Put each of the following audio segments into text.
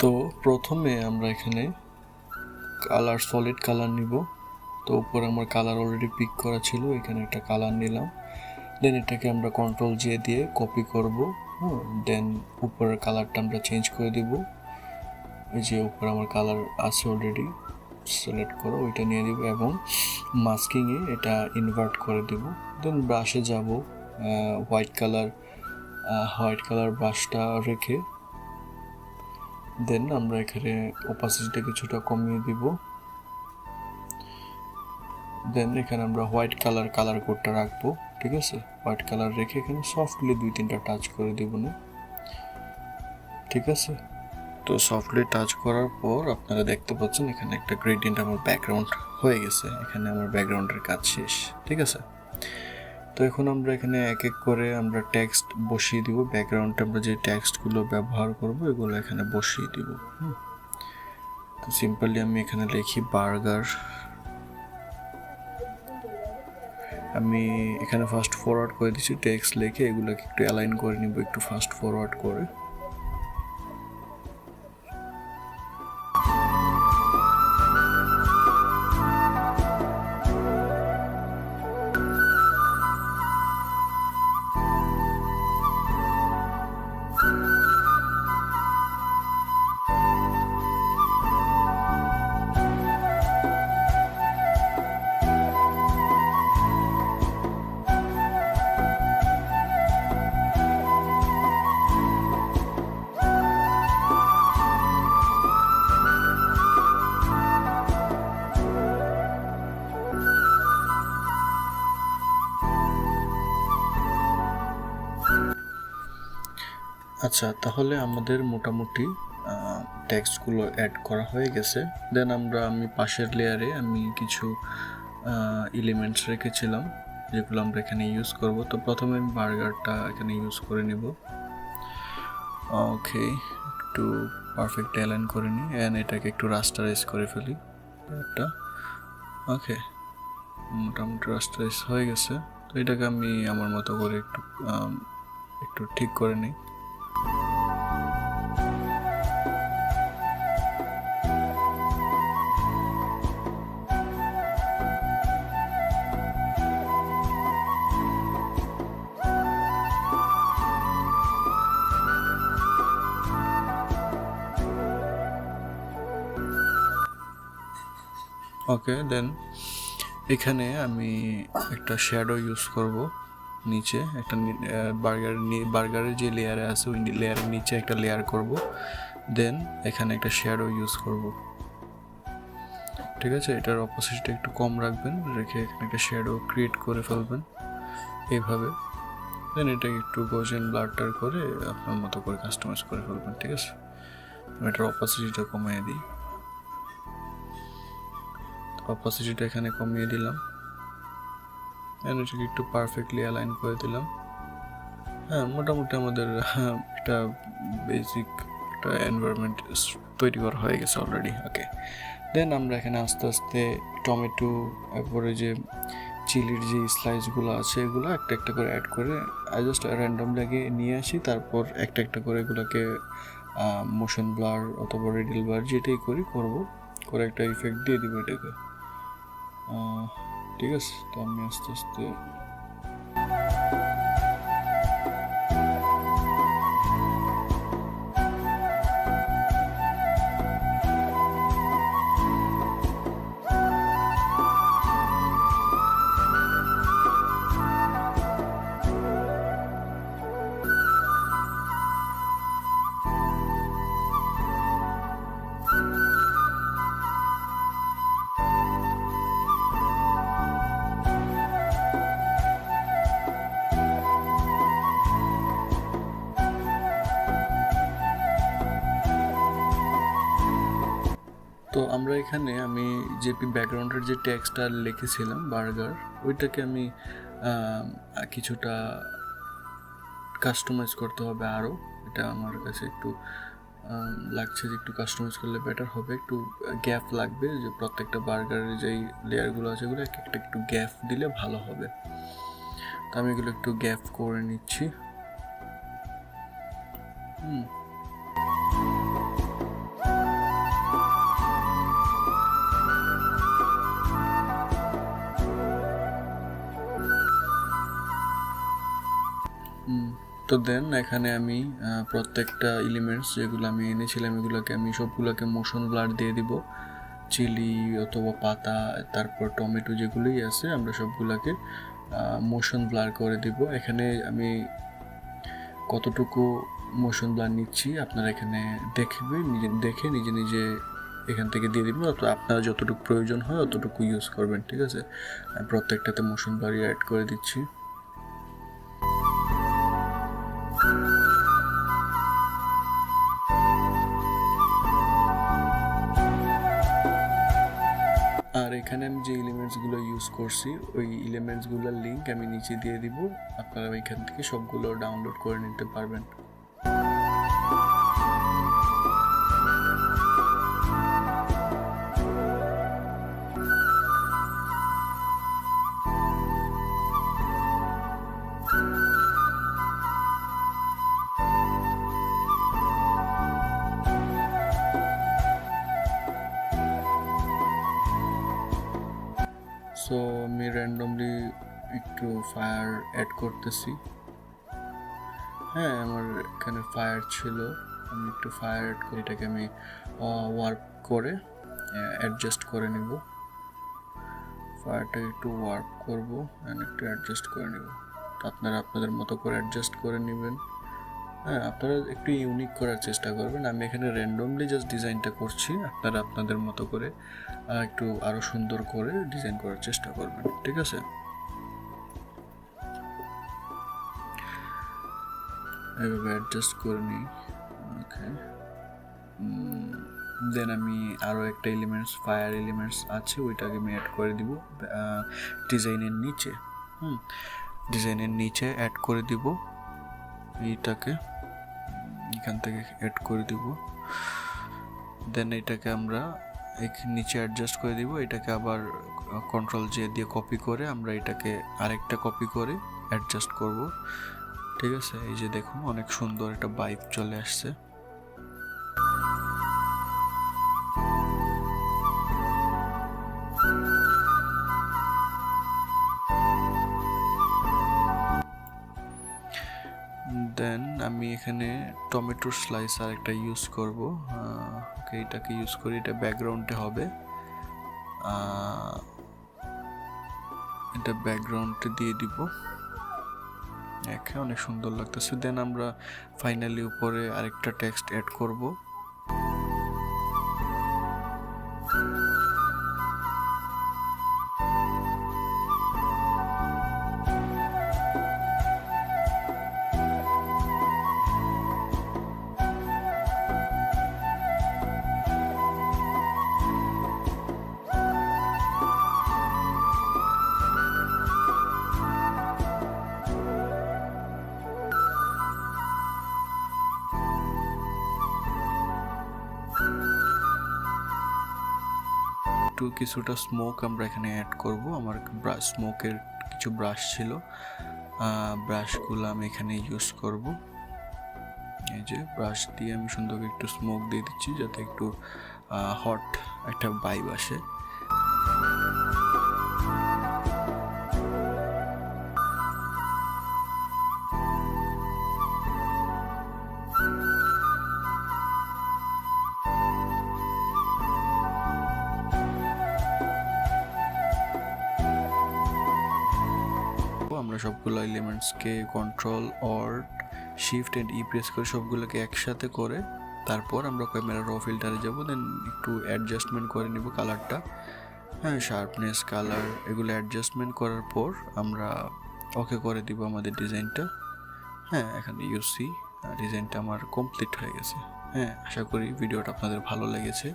তো প্রথমে আমরা এখানে কালার সলিড কালার নিব। তো উপরে আমার কালার অলরেডি পিক করা ছিল, এখানে একটা কালার নিলাম। দেন এটাকে আমরা কন্ট্রোল জে দিয়ে কপি করব। দেন উপরের কালারটা আমরা চেঞ্জ করে দিব। এই যে উপরে আমার কালার আছে অলরেডি, সিলেক্ট করো, ওইটা নিয়ে দিব এবং মাস্কিংয়ে এটা ইনভার্ট করে দিব। দেন ব্রাশে যাব, হোয়াইট কালার ব্রাশটা রেখে দেন আমরা এখানে ওপাসিটিটা কিছুটা কমিয়ে দিব। দেন এখানে আমরা হোয়াইট কালার কোডটা রাখবো, ঠিক আছে। হোয়াইট কালার রেখে এখানে সফটলি 2-3টা টাচ করে দিব না, ঠিক আছে। তো সফটলি টাচ করার পর আপনারা দেখতে পাচ্ছেন এখানে একটা গ্রেডিয়েন্ট আমার ব্যাকগ্রাউন্ড হয়ে গেছে। এখানে আমার ব্যাকগ্রাউন্ডের কাজ শেষ, ঠিক আছে। তো এখন আমরা এখানে এক এক করে আমরা টেক্সট বসিয়ে দিব। ব্যাকগ্রাউন্ডে আমরা যে টেক্সটগুলো ব্যবহার করব এগুলো এখানে বসিয়ে দিব। তো সিম্পলি আমি এখানে লিখি বার্গার। আমি এখানে ফাস্ট ফরওয়ার্ড করে দিচ্ছি টেক্সট লিখে, এগুলোকে একটু অ্যালাইন করে নিব একটু ফাস্ট ফরওয়ার্ড করে। আচ্ছা, তাহলে আমাদের মোটামুটি টেক্সটগুলো অ্যাড করা হয়ে গেছে। দেন আমি পাশের লেয়ারে আমি কিছু এলিমেন্টস রেখেছিলাম যেগুলো আমরা এখানে ইউজ করব। তো প্রথমে আমি বার্গারটা এখানে ইউজ করে নিব। ওকে, একটু পারফেক্ট অ্যালাইন করে নিই অ্যান্ড এটাকে একটু রাস্টারাইজ করে ফেলি একটা। ওকে, মোটামুটি রাস্টারাইজ হয়ে গেছে। তো এটাকে আমি আমার মতো করে একটু ঠিক করে নিই। ওকে, দেন এখানে আমি একটা শ্যাডো ইউজ করব। নিচে একটা বার্গারের যে লেয়ারে আছে ওই লেয়ারের নিচে একটা লেয়ার করব। দেন এখানে একটা শ্যাডো ইউজ করব, ঠিক আছে। এটার অপোজিটটা একটু কম রাখবেন, রেখে এখানে একটা শ্যাডো ক্রিয়েট করে ফেলবেন এইভাবে। দেন এটাকে একটু গোজেন ব্লারটার করে আপনার মতো করে কাস্টমাইজ করে ফেলবেন, ঠিক আছে। আমি এটার অপোজিটটা কমিয়ে দিই। অপাসিটিটা এখানে কমিয়ে দিলাম, এটাকে একটু পারফেক্টলি অ্যালাইন করে দিলাম। হ্যাঁ, মোটামুটি আমাদের একটা বেসিক একটা এনভায়রনমেন্ট তৈরি করা হয়ে গেছে অলরেডি। ওকে, দেন আমরা এখানে আস্তে আস্তে টমেটো, এরপরে যে চিলির যে স্লাইসগুলো আছে এগুলো একটা একটা করে অ্যাড করে জাস্ট র্যান্ডম লাগে নিয়ে আসি। তারপর একটা একটা করে এগুলোকে মোশন ব্লার অথবা রেডিয়াল ব্লার যেটাই করবো করে একটা ইফেক্ট দিয়ে দিব এটাকে, ঠিক আছে। তো আমি আস্তে আস্তে তো আমরা এখানে আমি জেপি ব্যাকগ্রাউন্ডের যে টেক্সটটা লিখেছিলাম বার্গার, ওইটাকে আমি কিছুটা কাস্টমাইজ করতে হবে আরও। এটা আমার কাছে একটু লাগছে যে একটু কাস্টমাইজ করলে বেটার হবে। একটু গ্যাপ লাগবে, যে প্রত্যেকটা বার্গারের যেই লেয়ারগুলো আছে এগুলো একটা একটু গ্যাপ দিলে ভালো হবে। তো আমি এগুলো একটু গ্যাপ করে নিচ্ছি। তো দেন এখানে আমি প্রত্যেকটা এলিমেন্টস যেগুলো আমি এনেছিলাম এগুলোকে আমি সবগুলোকে মোশন ব্লার দিয়ে দিব। চিলি অথবা পাতা, তারপর টমেটো যেগুলোই আছে আমরা সবগুলোকে মোশন ব্লার করে দিব। এখানে আমি কতটুকু মোশন ব্লার নিচ্ছি আপনারা এখানে দেখবেন, দেখে নিজে নিজে এখান থেকে দিয়ে দিবেন, অথবা আপনারা যতটুকু প্রয়োজন হয় অতটুকু ইউজ করবেন, ঠিক আছে। আমি প্রত্যেকটাতে মোশন ব্লারই অ্যাড করে দিচ্ছি। আর এখানে আমি যে এলিমেন্টসগুলো ইউজ করছি ওই এলিমেন্টসগুলোর লিঙ্ক আমি নিচে দিয়ে দিব, আপনারা ওইখান থেকে সবগুলো ডাউনলোড করে নিতে পারবেন। সো আমি র্যান্ডমলি একটু ফায়ার অ্যাড করতেছি। হ্যাঁ, আমার এখানে ফায়ার ছিল, আমি একটু ফায়ার অ্যাড করে এটাকে আমি ওয়ার্প করে অ্যাডজাস্ট করে নিব। ফায়ারটাকে একটু ওয়ার্প করব অ্যান্ড একটু অ্যাডজাস্ট করে নেব। তো আপনারা আপনাদের মতো করে অ্যাডজাস্ট করে নেবেন। হ্যাঁ, আপনারা একটু ইউনিক করার চেষ্টা করবেন। আমি এখানে র্যান্ডমলি জাস্ট ডিজাইনটা করছি, আপনারা আপনাদের মতো করে একটু আরও সুন্দর করে ডিজাইন করার চেষ্টা করবেন, ঠিক আছে। এভাবে অ্যাডজাস্ট করে নিই। ওকে, দেন আমি আরও একটা এলিমেন্টস, ফায়ার এলিমেন্টস আছে, ওইটাকে আমি অ্যাড করে দিব ডিজাইনের নিচে। ডিজাইনের নিচে অ্যাড করে দিব এইটাকে, এখান থেকে অ্যাড করে দিব। দেন এটাকে আমরা নিচে অ্যাডজাস্ট করে দিব। এটাকে আবার কন্ট্রোল জে দিয়ে কপি করে আমরা এটাকে আরেকটা কপি করে অ্যাডজাস্ট করব, ঠিক আছে। এই যে দেখুন অনেক সুন্দর একটা বাইক চলে আসছে। দেন আমি এখানে টমেটোর স্লাইস আর একটা ইউজ করব। ওকে, এটাকে ইউজ করি, এটা ব্যাকগ্রাউন্ডে হবে, এটা ব্যাকগ্রাউন্ডে দিয়ে দিব। অনেক সুন্দর লাগতেছে। দেন আমরা ফাইনালি উপরে আরেকটা টেক্সট অ্যাড করব। কিছুটা স্মোক আমরা এখানে অ্যাড করব। আমার স্মোকের কিছু ব্রাশ ছিল, ব্রাশগুলো আমি এখানে ইউজ করব। এই যে ব্রাশ দিয়ে আমি সুন্দর একটু স্মোক দিয়ে দিচ্ছি যাতে একটু হট একটা ভাইব আসে। আমরা সবগুলো এলিমেন্টসকে control alt shift and E press করে সবগুলোকে একসাথে করে তারপর আমরা ক্যামেরা র ফিল্টারে যাব। দেন একটু অ্যাডজাস্টমেন্ট করে নিব কালারটা, হ্যাঁ, শার্পনেস, কালার এগুলো অ্যাডজাস্টমেন্ট করার পর আমরা ওকে করে দিব আমাদের ডিজাইনটা। হ্যাঁ, এখানে ইউসি ডিজাইনটা আমার কমপ্লিট হয়ে গেছে। হ্যাঁ, আশা করি ভিডিওটা আপনাদের ভালো লেগেছে।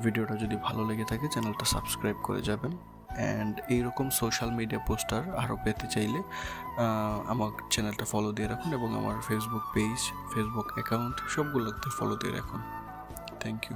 ভিডিওটা যদি ভালো লেগে থাকে চ্যানেলটা সাবস্ক্রাইব করে যাবেন। অ্যান্ড এইরকম সোশ্যাল মিডিয়া পোস্টার আরও পেতে চাইলে আমার চ্যানেলটা ফলো দিয়ে রাখুন এবং আমার ফেসবুক পেজ, ফেসবুক অ্যাকাউন্ট সবগুলোতে ফলো দিয়ে রাখুন। Thank you.